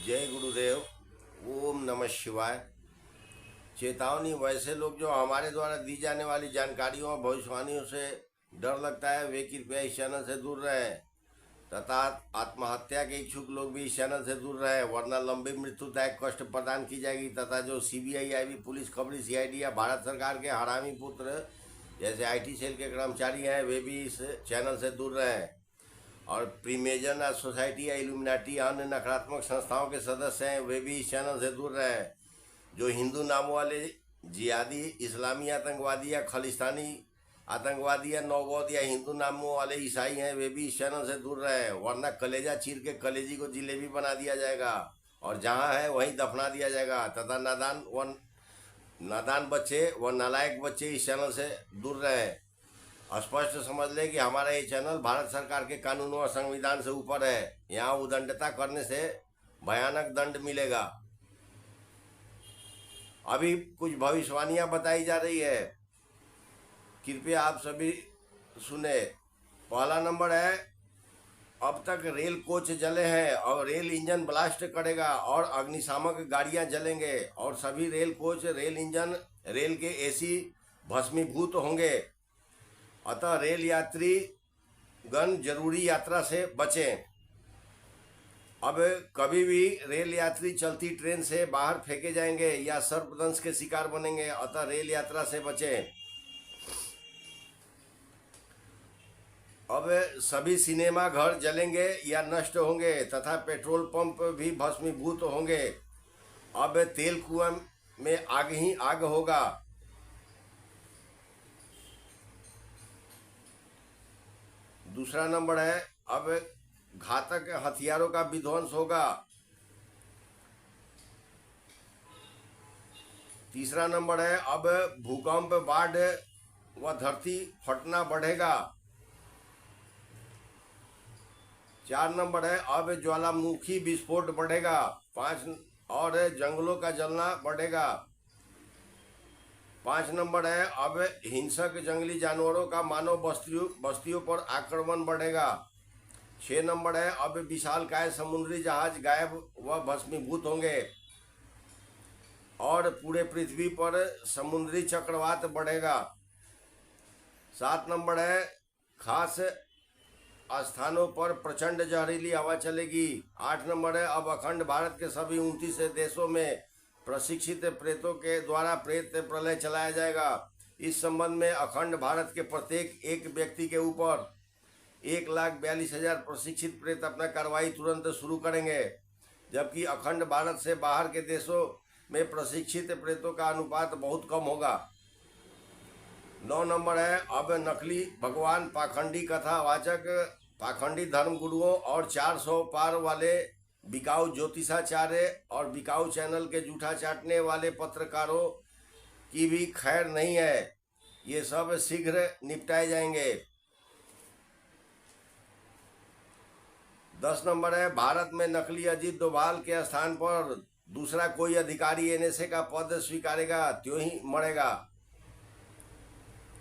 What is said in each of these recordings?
जय गुरुदेव। ओम नमः शिवाय। चेतावनी, वैसे लोग जो हमारे द्वारा दी जाने वाली जानकारियों और भविष्यवाणियों से डर लगता है वे कृपया इस चैनल से दूर रहें तथा आत्महत्या के इच्छुक लोग भी इस चैनल से दूर रहें, वरना लंबी मृत्युदायक कष्ट प्रदान की जाएगी तथा जो सीबीआई, आईबी, पुलिस, खबरी, सीआईडी या भारत सरकार के हरामी पुत्र जैसे आईटी सेल के कर्मचारी हैं वे भी इस चैनल से दूर रहें। और प्रीमेजन सोसाइटी या इल्यूमिनाटी अन्य नकारात्मक संस्थाओं के सदस्य हैं वे भी इस चैनल से दूर रहें। जो हिंदू नामों वाले जिहादी, इस्लामी आतंकवादी या खालिस्तानी आतंकवादी या नौबौद्ध या हिंदू नामों वाले ईसाई हैं वे भी इस चैनल से दूर रहें, वरना कलेजा चीर के कलेजी को जिलेबी बना दिया जाएगा और जहां है वहीं दफना दिया जाएगा तथा नादान बच्चे व नालायक बच्चे इस चैनल से दूर रहें। स्पष्ट समझ ले कि हमारा ये चैनल भारत सरकार के कानूनों और संविधान से ऊपर है। यहाँ उदंडता करने से भयानक दंड मिलेगा। अभी कुछ भविष्यवाणियां बताई जा रही है, कृपया आप सभी सुने। पहला नंबर है, अब तक रेल कोच जले हैं और रेल इंजन ब्लास्ट करेगा और अग्निशामक गाड़ियां जलेंगे और सभी rail coach, rail engine, rail के एसी भस्मीभूत होंगे। अतः रेल यात्री गण जरूरी यात्रा से बचें। अब कभी भी रेल यात्री चलती ट्रेन से बाहर फेंके जाएंगे या सर्पदंश के शिकार बनेंगे, अतः रेल यात्रा से बचें। अब सभी सिनेमा घर जलेंगे या नष्ट होंगे तथा पेट्रोल पंप भी भस्मीभूत होंगे। अब तेल कुआं में आग ही आग होगा। दूसरा नंबर है, अब घातक हथियारों का विध्वंस होगा। तीसरा नंबर है, अब भूकंप, बाढ़ व धरती फटना बढ़ेगा। 4 नंबर है, अब ज्वालामुखी विस्फोट बढ़ेगा। 5 और जंगलों का जलना बढ़ेगा। 5 नंबर है, अब हिंसक जंगली जानवरों का मानव बस्तियों पर आक्रमण बढ़ेगा। 6 नंबर है, अब विशालकाय समुद्री जहाज गायब व भस्मीभूत होंगे और पूरे पृथ्वी पर समुद्री चक्रवात बढ़ेगा। 7 नंबर है, खास स्थानों पर प्रचंड जहरीली हवा चलेगी। 8 नंबर है, अब अखंड भारत के सभी 29 देशों में प्रशिक्षित प्रेतों के द्वारा प्रेत प्रलय चलाया जाएगा। इस संबंध में अखंड भारत के प्रत्येक एक व्यक्ति के ऊपर 1,42,000 प्रशिक्षित प्रेत अपना कार्रवाई तुरंत शुरू करेंगे, जबकि अखंड भारत से बाहर के देशों में प्रशिक्षित प्रेतों का अनुपात बहुत कम होगा। 9 नंबर है, अब नकली भगवान, पाखंडी कथावाचक, पाखंडी धर्मगुरुओं और 400 पार वाले बिकाऊ ज्योतिषाचार्य और बिकाऊ चैनल के जूठा चाटने वाले पत्रकारों की भी खैर नहीं है। ये सब शीघ्र निपटाए जाएंगे। 10 नंबर है, भारत में नकली अजीत डोभाल के स्थान पर दूसरा कोई अधिकारी एनएसए का पद स्वीकारेगा त्यों ही मरेगा।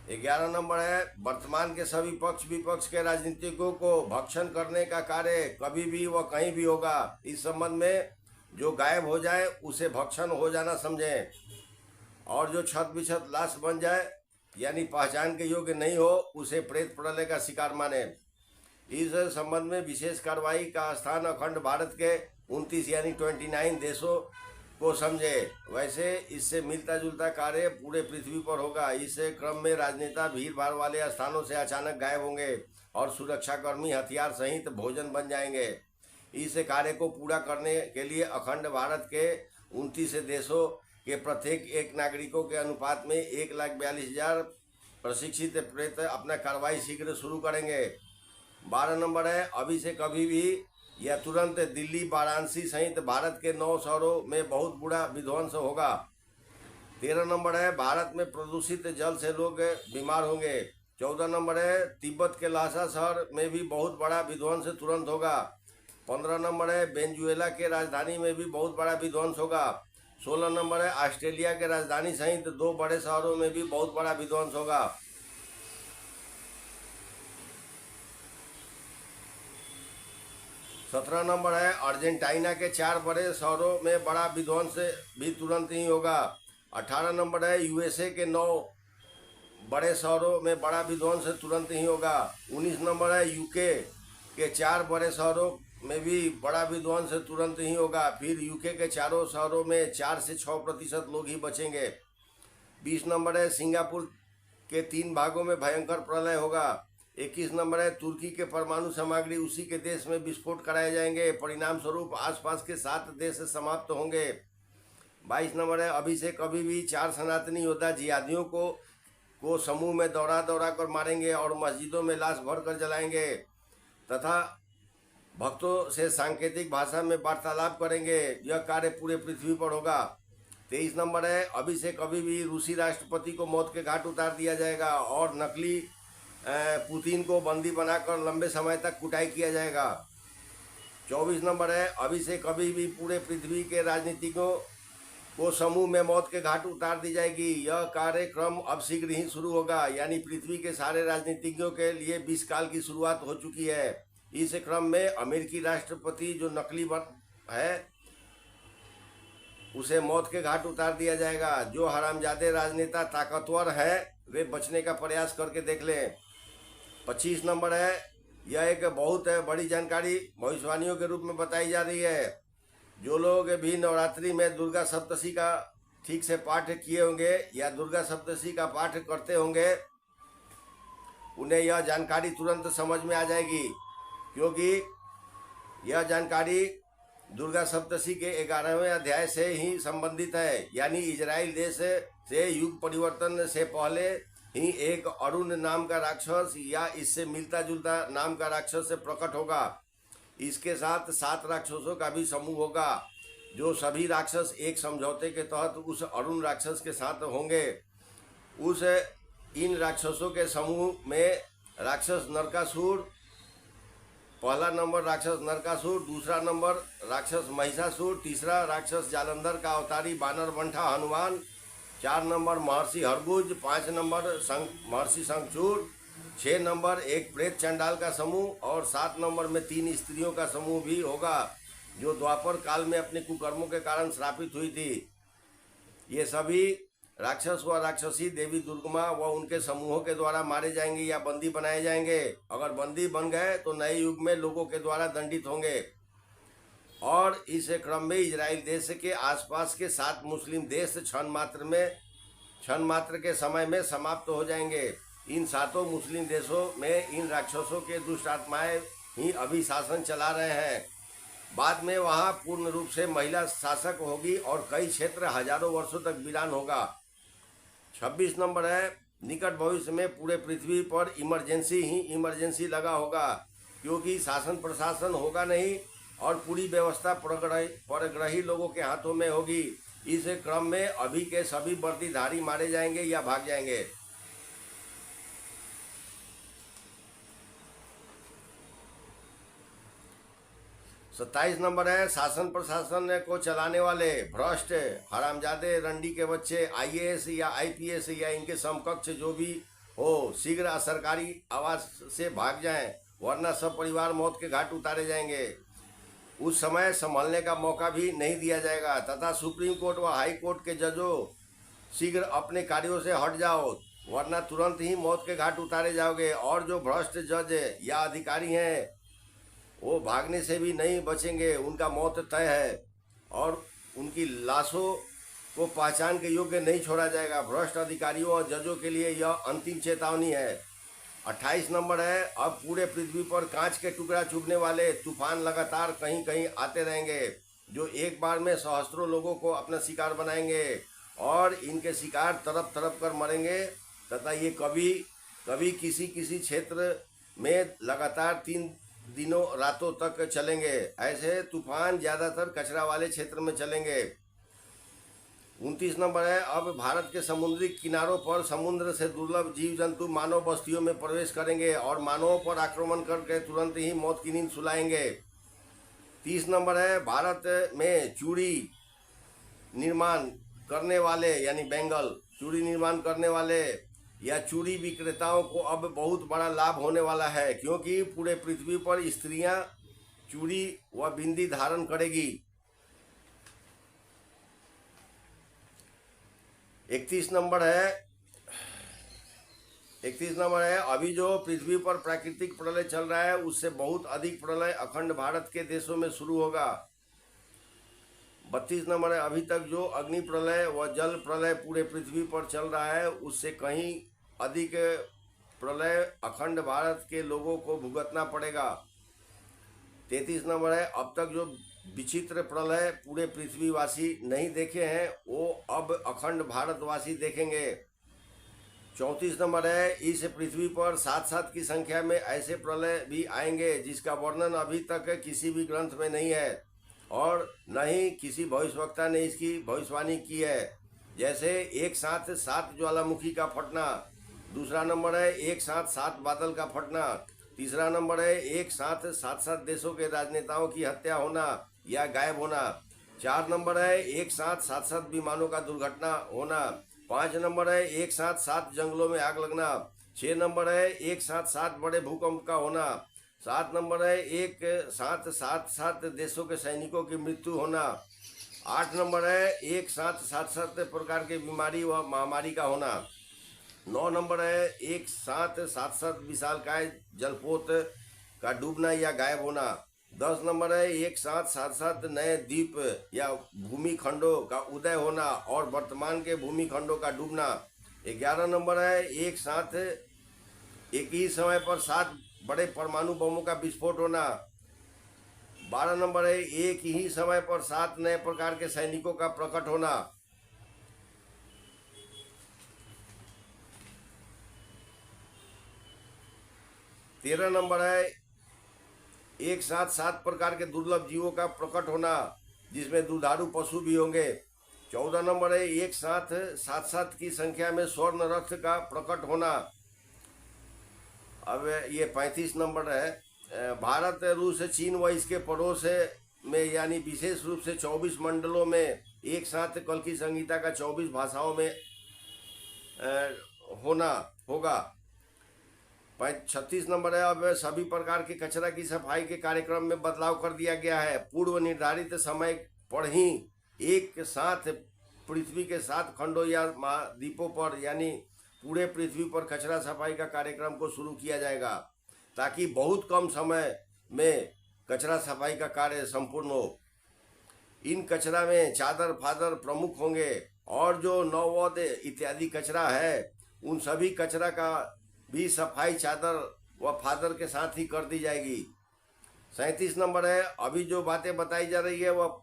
11 नंबर है, वर्तमान के सभी पक्ष विपक्ष के राजनीतिकों को भक्षण करने का कार्य कभी भी व कहीं भी होगा। इस संबंध में जो गायब हो जाए उसे भक्षण हो जाना समझें और जो छत बिछत लाश बन जाए यानी पहचान के योग्य नहीं हो उसे प्रेत प्रलय का शिकार माने। इस संबंध में विशेष कार्रवाई का स्थान अखंड भारत के 29 यानी 29 देशों को समझे। वैसे इससे मिलता जुलता कार्य पूरे पृथ्वी पर होगा। इस क्रम में राजनेता भीड़ भाड़ वाले स्थानों से अचानक गायब होंगे और सुरक्षाकर्मी हथियार सहित भोजन बन जाएंगे। इस कार्य को पूरा करने के लिए अखंड भारत के 29 देशों के प्रत्येक एक नागरिकों के अनुपात में 1,42,000 प्रशिक्षित प्रेत अपना कार्रवाई शीघ्र शुरू करेंगे। 12 नंबर है, अभी से कभी भी या तुरंत दिल्ली, वाराणसी सहित भारत के 9 शहरों में बहुत बुरा विध्वंस होगा। 13 नंबर है, भारत में प्रदूषित जल से लोग बीमार होंगे। 14 नंबर है, तिब्बत के लासा शहर में भी बहुत बड़ा विध्वंस तुरंत होगा। 15 नंबर है, वेनेजुएला के राजधानी में भी बहुत बड़ा विध्वंस होगा। 16 नंबर है, ऑस्ट्रेलिया के राजधानी सहित 2 बड़े शहरों में भी बहुत बड़ा विध्वंस होगा। 17 नंबर है अर्जेंटीना के 4 बड़े शहरों में बड़ा विध्वंस भी तुरंत ही होगा। 18 नंबर है यूएसए के 9 बड़े शहरों में बड़ा विध्वंस तुरंत ही होगा। 19 नंबर है यूके के 4 बड़े शहरों में भी बड़ा विध्वंस तुरंत ही होगा। फिर यूके के चारों शहरों में 4 से 6% लोग ही बचेंगे। 20 नंबर है सिंगापुर के 3 भागों में भयंकर प्रलय होगा। 21 नंबर है तुर्की के परमाणु सामग्री उसी के देश में विस्फोट कराए जाएंगे, परिणाम स्वरूप आसपास के 7 देश समाप्त होंगे। 22 नंबर है अभी से कभी भी 4 सनातनी योद्धा जिहादियों को समूह में दौड़ा दौड़ा कर मारेंगे और मस्जिदों में लाश भर कर जलाएंगे तथा भक्तों से सांकेतिक भाषा में वार्तालाप करेंगे। यह कार्य पूरे पृथ्वी पर होगा। 23 नंबर है अभी से कभी भी रूसी राष्ट्रपति को मौत के घाट उतार दिया जाएगा और नकली पुतिन को बंदी बनाकर लंबे समय तक कुटाई किया जाएगा। 24 नंबर है अभी से कभी भी पूरे पृथ्वी के राजनीतिकों को समूह में मौत के घाट उतार दी जाएगी। यह कार्यक्रम अब शीघ्र ही शुरू होगा, यानी पृथ्वी के सारे राजनीतिज्ञों के लिए 20 काल की शुरुआत हो चुकी है। इस क्रम में अमेरिकी राष्ट्रपति जो नकली है उसे मौत के घाट उतार दिया जाएगा। जो हरामजादे राजनेता ताकतवर है वे बचने का प्रयास करके देख लें। 25 नंबर है यह एक बहुत बड़ी जानकारी भविष्यवाणियों के रूप में बताई जा रही है। जो लोग भी नवरात्रि में दुर्गा सप्तशी का ठीक से पाठ किए होंगे या दुर्गा सप्तशी का पाठ करते होंगे उन्हें यह जानकारी तुरंत समझ में आ जाएगी, क्योंकि यह जानकारी दुर्गा सप्तशी के 11वें अध्याय से ही संबंधित है। यानी इजराइल देश से युग परिवर्तन से पहले ही एक अरुण नाम का राक्षस या इससे मिलता जुलता नाम का राक्षस से प्रकट होगा। इसके साथ 7 राक्षसों का भी समूह होगा। जो सभी राक्षस एक समझौते के तहत उस अरुण राक्षस के साथ होंगे। इन राक्षसों के समूह में राक्षस नरकासुर, पहला नंबर राक्षस नरकासुर, दूसरा नंबर राक्षस महिषासुर, तीसरा राक्षस जालंधर का अवतारी बानर बंठा हनुमान, 4 नंबर महर्षि हरगुज, 5 नंबर महर्षि शंखचूड़, 6 नंबर एक प्रेत चंडाल का समूह और 7 नंबर में 3 स्त्रियों का समूह भी होगा जो द्वापर काल में अपने कुकर्मों के कारण श्रापित हुई थी। ये सभी राक्षस व राक्षसी देवी दुर्गमा व उनके समूहों के द्वारा मारे जाएंगे या बंदी बनाए जाएंगे। अगर बंदी बन गए तो नए युग में लोगों के द्वारा दंडित होंगे और इस क्रम में इजराइल देश के आसपास के 7 मुस्लिम देश क्षण मात्र के समय में समाप्त हो जाएंगे। इन 7 मुस्लिम देशों में इन राक्षसों के दुष्ट आत्माएं ही अभी शासन चला रहे हैं। बाद में वहां पूर्ण रूप से महिला शासक होगी और कई क्षेत्र हजारों वर्षों तक वीरान होगा। 26 नंबर है निकट भविष्य में पूरे पृथ्वी पर इमरजेंसी लगा होगा, क्योंकि शासन प्रशासन होगा नहीं और पूरी व्यवस्था परग्रही लोगों के हाथों में होगी। इस क्रम में अभी के सभी वर्दीधारी मारे जाएंगे या भाग जाएंगे। 27 नंबर है शासन प्रशासन को चलाने वाले भ्रष्ट हरामजादे रंडी के बच्चे आईएएस या आईपीएस या इनके समकक्ष जो भी हो शीघ्र सरकारी आवास से भाग जाएं, वरना सब परिवार मौत के घाट उतारे जाएंगे। उस समय संभलने का मौका भी नहीं दिया जाएगा तथा सुप्रीम कोर्ट व हाई कोर्ट के जजों शीघ्र अपने कार्यों से हट जाओ, वरना तुरंत ही मौत के घाट उतारे जाओगे। और जो भ्रष्ट जज या अधिकारी हैं वो भागने से भी नहीं बचेंगे, उनका मौत तय है और उनकी लाशों को पहचान के योग्य नहीं छोड़ा जाएगा। भ्रष्ट अधिकारियों और जजों के लिए यह अंतिम चेतावनी है। 28 नंबर है अब पूरे पृथ्वी पर कांच के टुकड़ा चुभने वाले तूफान लगातार कहीं कहीं आते रहेंगे, जो एक बार में सहस्त्रों लोगों को अपना शिकार बनाएंगे और इनके शिकार तड़प तड़प कर मरेंगे तथा ये कभी किसी क्षेत्र में लगातार 3 दिनों रातों तक चलेंगे। ऐसे तूफान ज़्यादातर कचरा वाले क्षेत्र में चलेंगे। 29 नंबर है अब भारत के समुद्री किनारों पर समुद्र से दुर्लभ जीव जंतु मानव बस्तियों में प्रवेश करेंगे और मानवों पर आक्रमण करके तुरंत ही मौत की नींद सुलाएंगे। 30 नंबर है भारत में चूड़ी निर्माण करने वाले यानी बेंगल चूड़ी निर्माण करने वाले या चूड़ी विक्रेताओं को अब बहुत बड़ा लाभ होने वाला है, क्योंकि पूरे पृथ्वी पर स्त्रियां चूड़ी व बिंदी धारण करेगी। 31 नंबर है अभी जो पृथ्वी पर प्राकृतिक प्रलय चल रहा है उससे बहुत अधिक प्रलय अखंड भारत के देशों में शुरू होगा। 32 नंबर है अभी तक जो अग्नि प्रलय व जल प्रलय पूरे पृथ्वी पर चल रहा है उससे कहीं अधिक प्रलय अखंड भारत के लोगों को भुगतना पड़ेगा। 33 नंबर है अब तक जो विचित्र प्रलय पूरे पृथ्वीवासी नहीं देखे हैं वो अब अखंड भारतवासी देखेंगे। 34 नंबर है इस पृथ्वी पर 7 की संख्या में ऐसे प्रलय भी आएंगे जिसका वर्णन अभी तक किसी भी ग्रंथ में नहीं है और न ही किसी भविष्यवक्ता ने इसकी भविष्यवाणी की है। जैसे एक साथ 7 ज्वालामुखी का फटना, दूसरा नंबर है एक साथ 7 बादल का फटना, तीसरा नंबर है एक साथ 7 देशों के राजनेताओं की हत्या होना या गायब होना, 4 नंबर है एक साथ 7 विमानों का दुर्घटना होना, 5 नंबर है एक साथ 7 जंगलों में आग लगना, 6 नंबर है एक साथ 7 बड़े भूकंप का होना, 7 नंबर है एक साथ 7 देशों के सैनिकों की मृत्यु होना, 8 नंबर है एक साथ 7 प्रकार के बीमारी व महामारी का होना, 9 नंबर है एक साथ 7 विशालकाय जलपोत का डूबना या गायब होना, 10 नंबर है एक साथ 7 नए द्वीप या भूमि खंडों का उदय होना और वर्तमान के भूमि खंडों का डूबना, 11 नंबर है एक साथ एक ही समय पर 7 बड़े परमाणु बमों का विस्फोट होना, 12 नंबर है एक ही समय पर 7 नए प्रकार के सैनिकों का प्रकट होना, 13 नंबर है एक साथ 7 प्रकार के दुर्लभ जीवों का प्रकट होना जिसमें दुधारू पशु भी होंगे, 14 नंबर है एक साथ 7 की संख्या में स्वर्ण रथ का प्रकट होना। अब ये 35 नंबर है भारत, रूस, चीन व इसके पड़ोस में यानी विशेष रूप से 24 मंडलों में एक साथ कल की संहिता का 24 भाषाओं में होना होगा। 36 नंबर है अब सभी प्रकार के कचरा की सफाई के कार्यक्रम में बदलाव कर दिया गया है। पूर्व निर्धारित समय पर ही एक साथ पृथ्वी के 7 खंडों या महाद्वीपों पर यानी पूरे पृथ्वी पर कचरा सफाई का कार्यक्रम को शुरू किया जाएगा ताकि बहुत कम समय में कचरा सफाई का कार्य संपूर्ण हो। इन कचरा में चादर फादर प्रमुख होंगे और जो नववध इत्यादि कचरा है उन सभी कचरा का भी सफाई चादर व फादर के साथ ही कर दी जाएगी। 37 नंबर है अभी जो बातें बताई जा रही है वह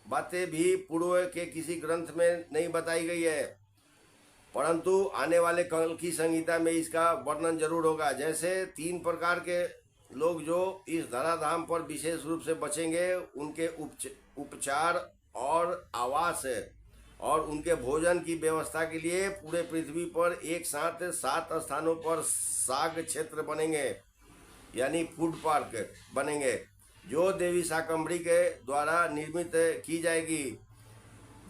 बातें भी पूर्व के किसी ग्रंथ में नहीं बताई गई है परंतु आने वाले कल की संहिता में इसका वर्णन जरूर होगा। जैसे 3 प्रकार के लोग जो इस धराधाम पर विशेष रूप से बचेंगे उनके उपचार और आवास और उनके भोजन की व्यवस्था के लिए पूरे पृथ्वी पर एक साथ 7 स्थानों पर साग क्षेत्र बनेंगे यानी फूड पार्क बनेंगे जो देवी शाकंभरी के द्वारा निर्मित की जाएगी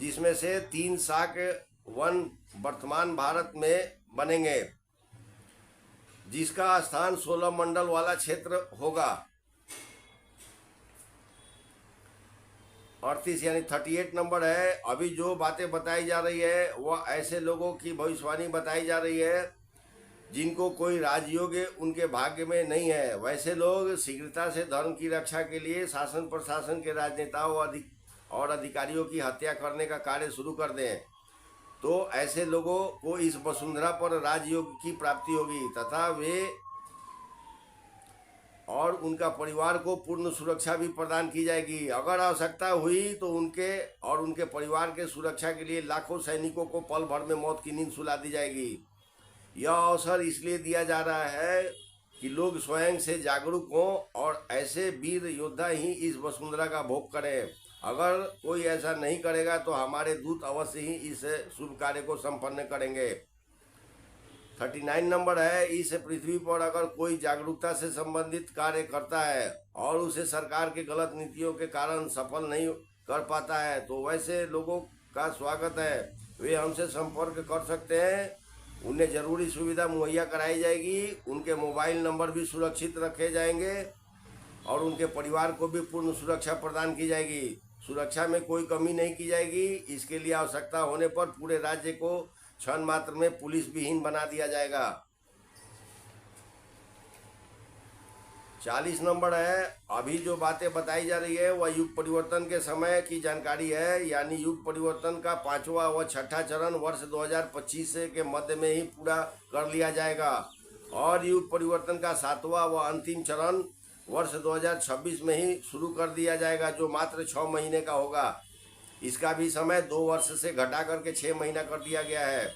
जिसमें से 3 शाक वन वर्तमान भारत में बनेंगे जिसका स्थान 16 मंडल वाला क्षेत्र होगा। 38 यानी 38 नंबर है अभी जो बातें बताई जा रही है वह ऐसे लोगों की भविष्यवाणी बताई जा रही है जिनको कोई राजयोग उनके भाग्य में नहीं है। वैसे लोग शीघ्रता से धर्म की रक्षा के लिए शासन प्रशासन के राजनेताओं और अधिकारियों की हत्या करने का कार्य शुरू कर दें तो ऐसे लोगों को इस वसुंधरा पर राजयोग की प्राप्ति होगी तथा वे और उनका परिवार को पूर्ण सुरक्षा भी प्रदान की जाएगी। अगर आवश्यकता हुई तो उनके परिवार के सुरक्षा के लिए लाखों सैनिकों को पल भर में मौत की नींद सुला दी जाएगी। यह अवसर इसलिए दिया जा रहा है कि लोग स्वयं से जागरूक हों और ऐसे वीर योद्धा ही इस वसुंधरा का भोग करें। अगर कोई ऐसा नहीं करेगा तो हमारे दूत अवश्य ही इस शुभ कार्य को संपन्न करेंगे। 39 नंबर है इस पृथ्वी पर अगर कोई जागरूकता से संबंधित कार्य करता है और उसे सरकार के गलत नीतियों के कारण सफल नहीं कर पाता है तो वैसे लोगों का स्वागत है। वे हमसे संपर्क कर सकते हैं, उन्हें जरूरी सुविधा मुहैया कराई जाएगी, उनके मोबाइल नंबर भी सुरक्षित रखे जाएंगे और उनके परिवार को भी पूर्ण सुरक्षा प्रदान की जाएगी। सुरक्षा में कोई कमी नहीं की जाएगी। इसके लिए आवश्यकता होने पर पूरे राज्य को क्षण मात्र में पुलिस विहीन बना दिया जाएगा। 40 नंबर है, अभी जो बातें बताई जा रही है वह युग परिवर्तन के समय की जानकारी है, यानी युग परिवर्तन का 5वां व 6ठा चरण वर्ष 2025 के मध्य में ही पूरा कर लिया जाएगा और युग परिवर्तन का 7वां व अंतिम चरण वर्ष 2026 में ही शुरू कर दिया जाएगा, जो मात्र 6 महीने का होगा। इसका भी समय 2 वर्ष से घटा करके 6 महीना कर दिया गया है,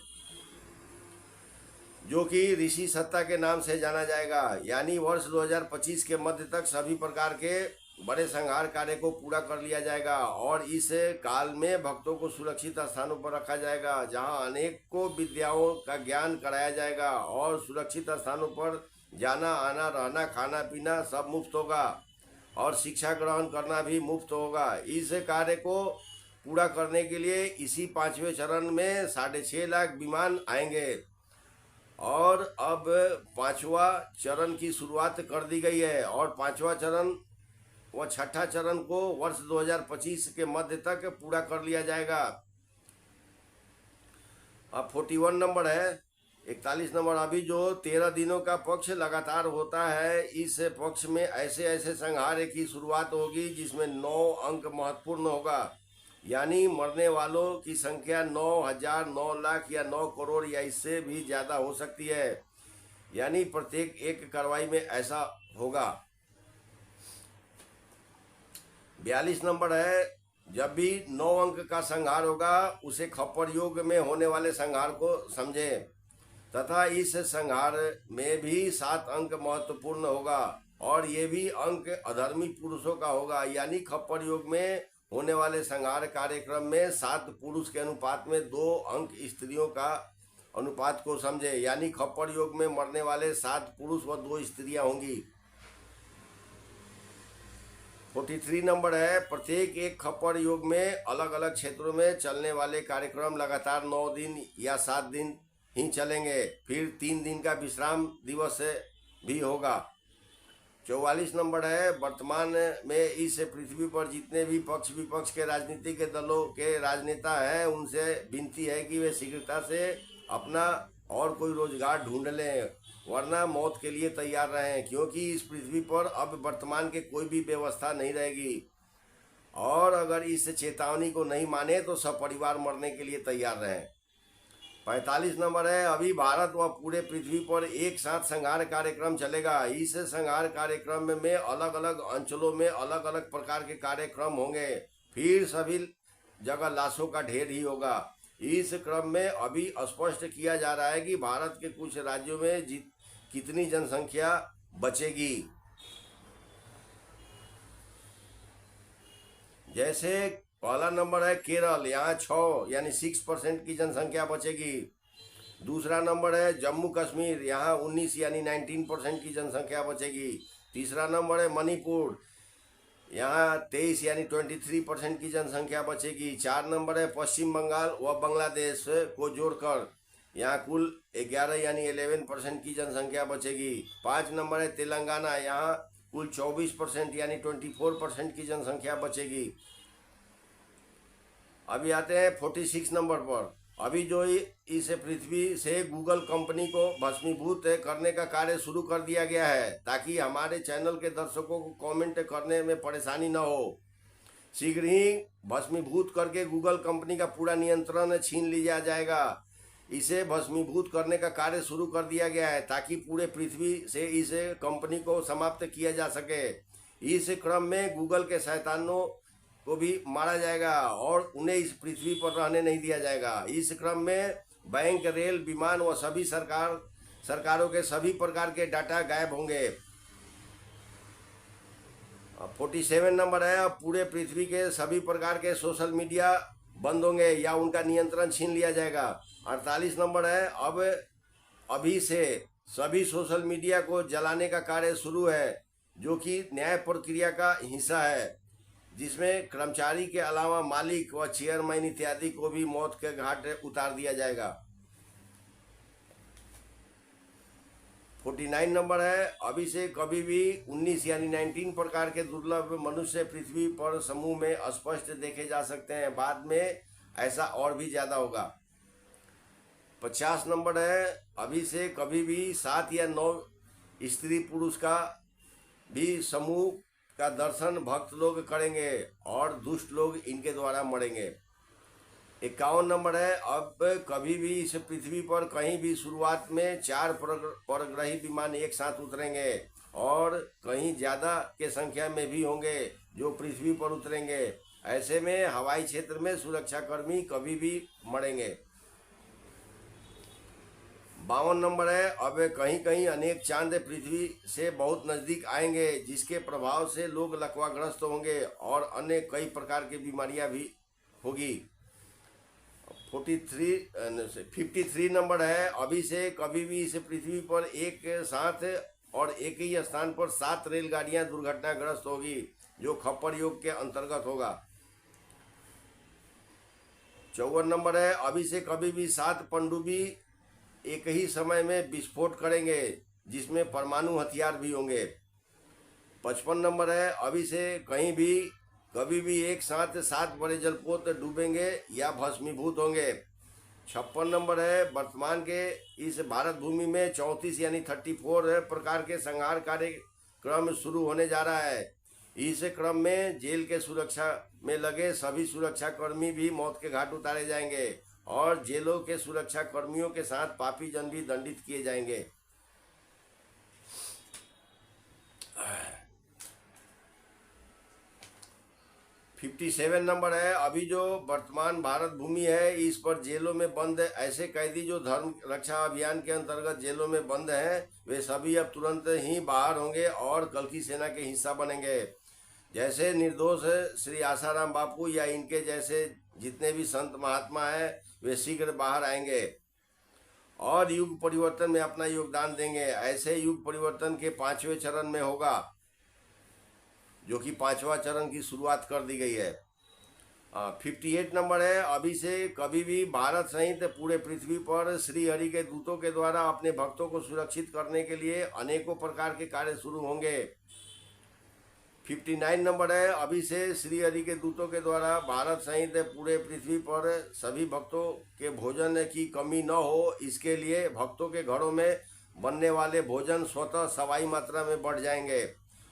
जो कि ऋषि सत्ता के नाम से जाना जाएगा। यानी वर्ष 2025 के मध्य तक सभी प्रकार के बड़े संहार कार्य को पूरा कर लिया जाएगा और इस काल में भक्तों को सुरक्षित स्थानों पर रखा जाएगा, जहां अनेकों विद्याओं का ज्ञान कराया जाएगा और सुरक्षित स्थानों पर जाना आना रहना खाना पीना सब मुफ्त होगा और शिक्षा ग्रहण करना भी मुफ्त होगा। इस कार्य को पूरा करने के लिए इसी 5वें चरण में 6.5 लाख विमान आएंगे और अब 5वां चरण की शुरुआत कर दी गई है और 5वां चरण व 6ठा चरण को वर्ष 2025 के मध्य तक पूरा कर लिया जाएगा। अब 41 नंबर है, 41 नंबर, अभी जो 13 दिनों का पक्ष लगातार होता है, इस पक्ष में ऐसे ऐसे संहार की शुरुआत होगी जिसमें 9 अंक महत्वपूर्ण होगा। यानी मरने वालों की संख्या 9,000, 9 लाख या 9 करोड़ या इससे भी ज़्यादा हो सकती है। यानी प्रत्येक एक कार्रवाई में ऐसा होगा। 42 नंबर है, जब भी 9 अंक का संहार होगा उसे खप्पर योग में होने वाले संहार को समझें तथा इस संहार में भी 7 अंक महत्वपूर्ण होगा और ये भी अंक अधर्मी पुरुषों का होगा। यानी खप्पर योग में होने वाले संहार कार्यक्रम में 7 पुरुष के अनुपात में 2 अंक स्त्रियों का अनुपात को समझे। यानी खप्पर योग में मरने वाले 7 पुरुष व 2 स्त्रियां होंगी। 43 नंबर है, प्रत्येक एक खप्पर योग में अलग अलग क्षेत्रों में चलने वाले कार्यक्रम लगातार 9 दिन या 7 दिन ही चलेंगे, फिर 3 दिन का विश्राम दिवस भी होगा। 44 नंबर है, वर्तमान में इस पृथ्वी पर जितने भी पक्ष विपक्ष के राजनीतिक दलों के राजनेता हैं उनसे विनती है कि वे शीघ्रता से अपना और कोई रोजगार ढूंढ लें, वरना मौत के लिए तैयार रहें, क्योंकि इस पृथ्वी पर अब वर्तमान के कोई भी व्यवस्था नहीं रहेगी और अगर इस चेतावनी को नहीं माने तो सब परिवार मरने के लिए तैयार रहें। 45 नंबर है, अभी भारत व पूरे पृथ्वी पर एक साथ संहार कार्यक्रम चलेगा। इस संहार कार्यक्रम में अलग अलग अंचलों में अलग अलग प्रकार के कार्यक्रम होंगे, फिर सभी जगह लाशों का ढेर ही होगा। इस क्रम में अभी स्पष्ट किया जा रहा है कि भारत के कुछ राज्यों में कितनी जनसंख्या बचेगी। जैसे पहला नंबर है केरल, यहाँ 6 यानी 6% की जनसंख्या बचेगी। दूसरा नंबर है जम्मू कश्मीर, यहाँ 19 यानी 19% की जनसंख्या बचेगी। तीसरा नंबर है मणिपुर, यहाँ 23 यानी 23% की जनसंख्या बचेगी। 4 नंबर है पश्चिम बंगाल व बांग्लादेश को जोड़कर, यहाँ कुल 11 यानी 11% की जनसंख्या बचेगी। 5 नंबर है तेलंगाना, यहाँ कुल 24% यानी 24% की जनसंख्या बचेगी। अभी आते हैं 46 नंबर पर, अभी जो इस पृथ्वी से गूगल कंपनी को भस्मीभूत करने का कार्य शुरू कर दिया गया है, ताकि हमारे चैनल के दर्शकों को कमेंट करने में परेशानी न हो। शीघ्र ही भस्मीभूत करके गूगल कंपनी का पूरा नियंत्रण छीन लिया जाएगा। इसे भस्मीभूत करने का कार्य शुरू कर दिया गया है ताकि पूरे पृथ्वी से इस कंपनी को समाप्त किया जा सके। इस क्रम में गूगल के शैतानों को भी मारा जाएगा और उन्हें इस पृथ्वी पर रहने नहीं दिया जाएगा। इस क्रम में बैंक, रेल, विमान व सभी सरकारों के सभी प्रकार के डाटा गायब होंगे। 47 नंबर है, पूरे पृथ्वी के सभी प्रकार के सोशल मीडिया बंद होंगे या उनका नियंत्रण छीन लिया जाएगा। 48 नंबर है, अब अभी से सभी सोशल मीडिया को जलाने का कार्य शुरू है, जो कि न्याय प्रक्रिया का हिस्सा है, जिसमें कर्मचारी के अलावा मालिक व चेयरमैन इत्यादि को भी मौत के घाट उतार दिया जाएगा। 49 नंबर है, अभी से कभी भी 19 यानी 19 प्रकार के दुर्लभ मनुष्य पृथ्वी पर समूह में स्पष्ट देखे जा सकते हैं। बाद में ऐसा और भी ज्यादा होगा। 50 नंबर है, अभी से कभी भी 7 या 9 स्त्री पुरुष का भी समूह का दर्शन भक्त लोग करेंगे और दुष्ट लोग इनके द्वारा मरेंगे। 51 नंबर है, अब कभी भी इस पृथ्वी पर कहीं भी शुरुआत में 4 परग्रही विमान एक साथ उतरेंगे और कहीं ज़्यादा के संख्या में भी होंगे जो पृथ्वी पर उतरेंगे। ऐसे में हवाई क्षेत्र में सुरक्षाकर्मी कभी भी मरेंगे। 52 नंबर है, अब कहीं कहीं अनेक चांद पृथ्वी से बहुत नज़दीक आएंगे जिसके प्रभाव से लोग लकवाग्रस्त होंगे और अन्य कई प्रकार की बीमारियां भी होगी। 53 नंबर है, अभी से कभी भी इस पृथ्वी पर एक साथ और एक ही स्थान पर 7 रेलगाड़ियां दुर्घटनाग्रस्त होगी जो खप्पर योग के अंतर्गत होगा। 54 नंबर है, अभी से कभी भी 7 पनडुब्बी एक ही समय में विस्फोट करेंगे जिसमें परमाणु हथियार भी होंगे। 55 नंबर है, अभी से कहीं भी कभी भी एक साथ 7 बड़े जलपोत डूबेंगे या भस्मीभूत होंगे। 56 नंबर है, वर्तमान के इस भारत भूमि में 34 यानी 34 प्रकार के संहार कार्यक्रम शुरू होने जा रहा है। इस क्रम में जेल के सुरक्षा में लगे सभी सुरक्षाकर्मी भी मौत के घाट उतारे जाएंगे और जेलों के सुरक्षा कर्मियों के साथ पापी जन भी दंडित किए जाएंगे। 57 नंबर है, अभी जो वर्तमान भारत भूमि है इस पर जेलों में बंद ऐसे कैदी जो धर्म रक्षा अभियान के अंतर्गत जेलों में बंद हैं वे सभी अब तुरंत ही बाहर होंगे और कल्कि सेना के हिस्सा बनेंगे। जैसे निर्दोष श्री आसाराम बापू या इनके जैसे जितने भी संत महात्मा हैं वे शीघ्र बाहर आएंगे और युग परिवर्तन में अपना योगदान देंगे। ऐसे युग परिवर्तन के 5वें चरण में होगा जो कि 5वां चरण की शुरुआत कर दी गई है। 58 नंबर है, अभी से कभी भी भारत सहित पूरे पृथ्वी पर श्री हरि के दूतों के द्वारा अपने भक्तों को सुरक्षित करने के लिए अनेकों प्रकार के कार्य शुरू होंगे। 59 नंबर है, अभी से श्री हरि के दूतों के द्वारा भारत सहित पूरे पृथ्वी पर सभी भक्तों के भोजन की कमी न हो इसके लिए भक्तों के घरों में बनने वाले भोजन स्वतः सवाई मात्रा में बढ़ जाएंगे।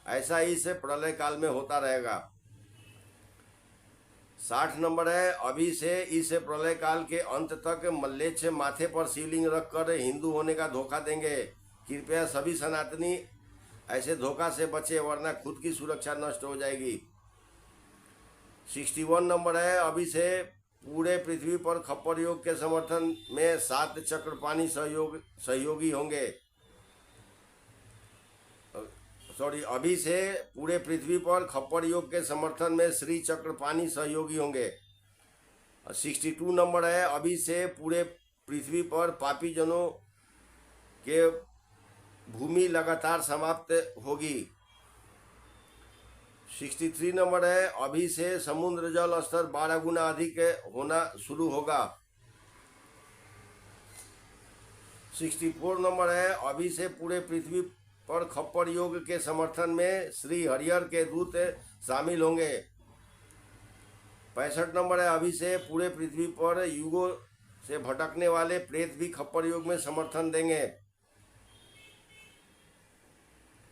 ऐसा इस प्रलय काल में होता रहेगा। 60 नंबर है, अभी से इस प्रलय काल के अंत तक मल्लेच्छ माथे पर शिवलिंग रखकर हिंदू होने का धोखा देंगे। कृपया सभी सनातनी ऐसे धोखा से बचे वरना खुद की सुरक्षा नष्ट हो जाएगी। 61 नंबर है, अभी से पूरे पृथ्वी पर खप्पर योग के समर्थन में 7 चक्रपाणी सहयोगी होंगे। अभी से पूरे पृथ्वी पर खप्पर योग के समर्थन में श्री चक्रपाणी सहयोगी होंगे। 62 नंबर है, अभी से पूरे पृथ्वी पर पापी जनों के भूमि लगातार समाप्त होगी। 63 नंबर है, अभी से समुद्र जल स्तर 12 गुना अधिक होना शुरू होगा। 64 नंबर है, अभी से पूरे पृथ्वी पर खप्पर योग के समर्थन में श्री हरिहर के दूत शामिल होंगे। 65 नंबर है, अभी से पूरे पृथ्वी पर युगों से भटकने वाले प्रेत भी खप्पर योग में समर्थन देंगे।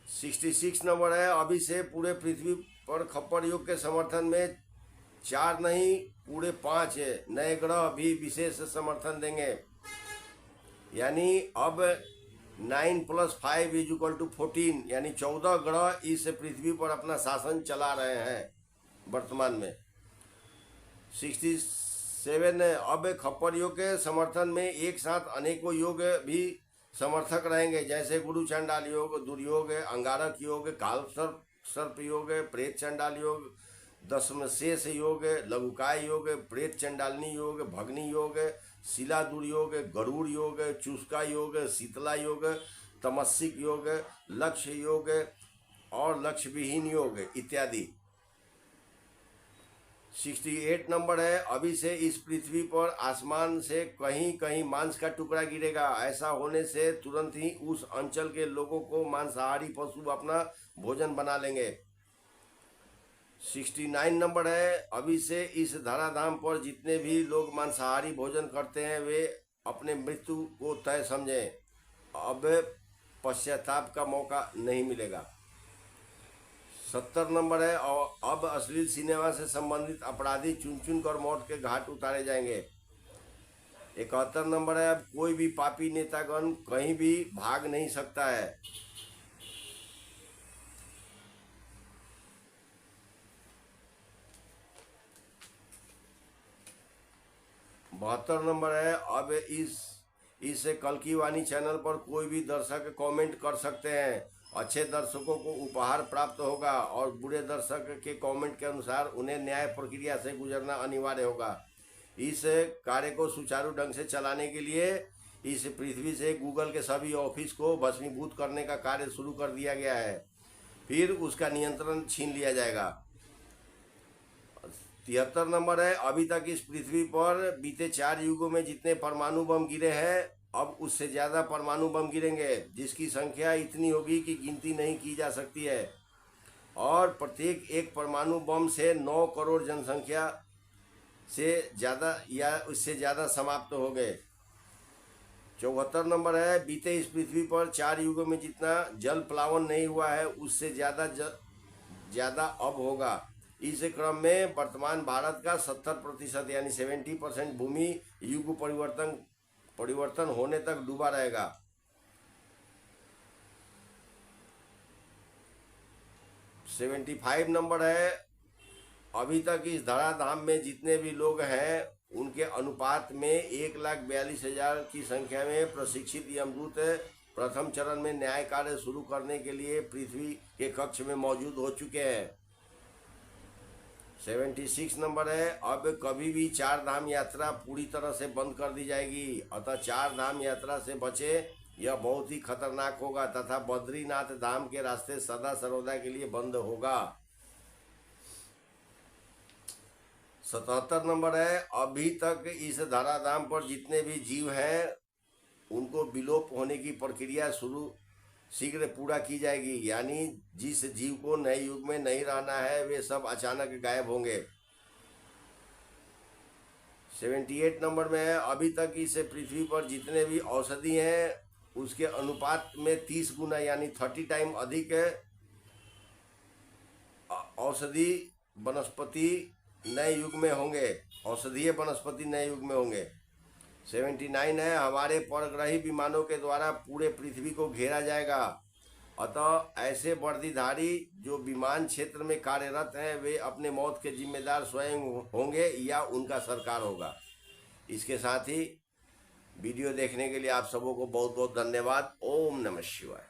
66 नंबर है, अभी से पूरे पृथ्वी पर खप्पर योग के समर्थन में 4 नहीं पूरे 5 नए ग्रह भी विशेष समर्थन देंगे। यानी अब 9 + 5 = 14 यानी 14 ग्रह इस पृथ्वी पर अपना शासन चला रहे हैं वर्तमान में। 67 अब खप्पर योग के समर्थन में एक साथ अनेकों योग भी समर्थक रहेंगे जैसे गुरु चंडाल योग, दुर्योग, अंगारक योग, काल सर्प योग, प्रेत चंडाल योग, दशमशेष योग, लघुकाय योग, प्रेत चंडालिनी योग, भग्नि योग, शिला दुर्योग, गरुड़ योग, चुस्का योग, शीतला योग, तमस्सिक योग, लक्ष्य योग और लक्ष्य विहीन योग इत्यादि। 68 नंबर है, अभी से इस पृथ्वी पर आसमान से कहीं कहीं मांस का टुकड़ा गिरेगा। ऐसा होने से तुरंत ही उस अंचल के लोगों को मांसाहारी पशु अपना भोजन बना लेंगे। 69 नंबर है, अभी से इस धराधाम पर जितने भी लोग मांसाहारी भोजन करते हैं वे अपने मृत्यु को तय समझें। अब पश्चाताप का मौका नहीं मिलेगा। 70 नंबर है, और अब अश्लील सिनेमा से संबंधित अपराधी चुन चुन कर मौत के घाट उतारे जाएंगे। 71 नंबर है, अब कोई भी पापी नेतागण कहीं भी भाग नहीं सकता है। 72 नंबर है, अब इस कल की वाणी चैनल पर कोई भी दर्शक कमेंट कर सकते हैं। अच्छे दर्शकों को उपहार प्राप्त होगा और बुरे दर्शक के कमेंट के अनुसार उन्हें न्याय प्रक्रिया से गुजरना अनिवार्य होगा। इस कार्य को सुचारू ढंग से चलाने के लिए इस पृथ्वी से गूगल के सभी ऑफिस को भस्मीभूत करने का कार्य शुरू कर दिया गया है, फिर उसका नियंत्रण छीन लिया जाएगा। 73 नंबर है, अभी तक इस पृथ्वी पर बीते 4 युगों में जितने परमाणु बम गिरे हैं अब उससे ज़्यादा परमाणु बम गिरेंगे, जिसकी संख्या इतनी होगी कि गिनती नहीं की जा सकती है। और प्रत्येक एक परमाणु बम से 9 करोड़ जनसंख्या से ज़्यादा या उससे ज़्यादा समाप्त हो गए। 74 नंबर है, बीते इस पृथ्वी पर 4 युगों में जितना जल प्लावन नहीं हुआ है उससे ज़्यादा अब होगा। इस क्रम में वर्तमान भारत का 70% यानी 70% भूमि युग परिवर्तन होने तक डूबा रहेगा। 75 नंबर है, अभी तक इस धराधाम में जितने भी लोग हैं उनके अनुपात में 1,42,000 की संख्या में प्रशिक्षित यमदूत प्रथम चरण में न्याय कार्य शुरू करने के लिए पृथ्वी के कक्ष में मौजूद हो चुके हैं। 76 नंबर है, अब कभी भी 4 धाम यात्रा पूरी तरह से बंद कर दी जाएगी, अतः 4 धाम यात्रा से बचे, यह बहुत ही खतरनाक होगा तथा बद्रीनाथ धाम के रास्ते सदा सर्वदा के लिए बंद होगा। 77 नंबर है, अभी तक इस धराधाम पर जितने भी जीव हैं उनको विलोप होने की प्रक्रिया शीघ्र पूरा की जाएगी, यानी जिस जीव को नए युग में नहीं रहना है वे सब अचानक गायब होंगे। 78 नंबर में है, अभी तक इस पृथ्वी पर जितने भी औषधि हैं उसके अनुपात में 30 गुना यानी 30 टाइम अधिक औषधि वनस्पति नए युग में होंगे, औषधीय वनस्पति नए युग में होंगे। 79 है, हमारे परग्रही विमानों के द्वारा पूरे पृथ्वी को घेरा जाएगा, अतः ऐसे वर्दीधारी जो विमान क्षेत्र में कार्यरत हैं वे अपने मौत के जिम्मेदार स्वयं होंगे या उनका सरकार होगा। इसके साथ ही वीडियो देखने के लिए आप सबों को बहुत बहुत धन्यवाद। ओम नमः शिवाय।